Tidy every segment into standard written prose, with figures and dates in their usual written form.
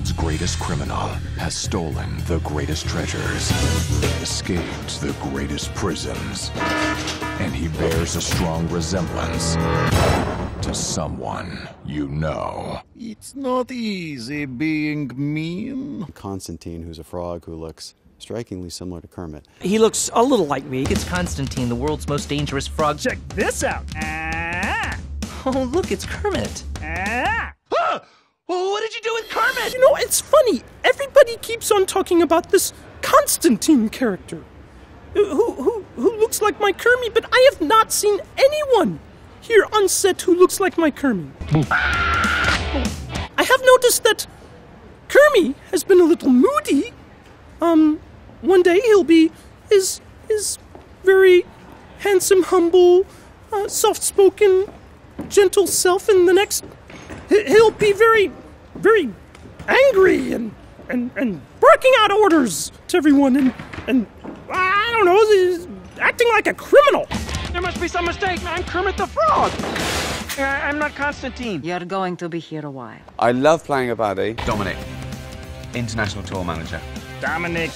world's greatest criminal has stolen the greatest treasures, escaped the greatest prisons, and he bears a strong resemblance to someone you know. It's not easy being mean. Constantine, who's a frog who looks strikingly similar to Kermit. He looks a little like me. It's Constantine, the world's most dangerous frog. Check this out. Oh, look, it's Kermit. Well, what did you do with Kermit? You know, it's funny. Everybody keeps on talking about this Constantine character who looks like my Kermit, but I have not seen anyone here on set who looks like my Kermit. I have noticed that Kermit has been a little moody. One day he'll be his very handsome, humble, soft-spoken, gentle self, and the next he'll be very, very angry and barking out orders to everyone and I don't know, he's acting like a criminal. There must be some mistake. I'm Kermit the Frog. I'm not Constantine. You're going to be here a while. I love playing a baddie. Dominic, international tour manager. Dominic,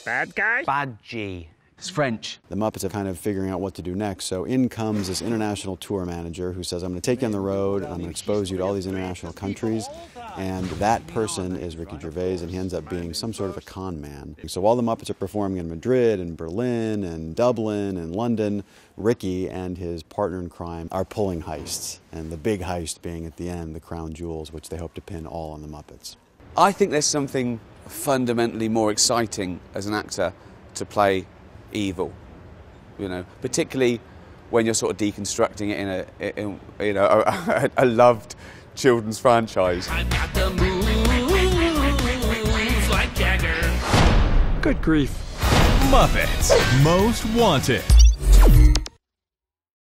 bad guy? Badgie. It's French. The Muppets are kind of figuring out what to do next, so in comes this international tour manager who says, I'm going to take you on the road, I'm going to expose you to all these international countries, and that person is Ricky Gervais, and he ends up being some sort of a con man. So while the Muppets are performing in Madrid and Berlin and Dublin and London, Ricky and his partner in crime are pulling heists, and the big heist being at the end, the crown jewels, which they hope to pin all on the Muppets. I think there's something fundamentally more exciting as an actor to play evil, you know, particularly when you're sort of deconstructing it in a loved children's franchise. I've got the moves like Jagger. Good grief. Muppets Most Wanted.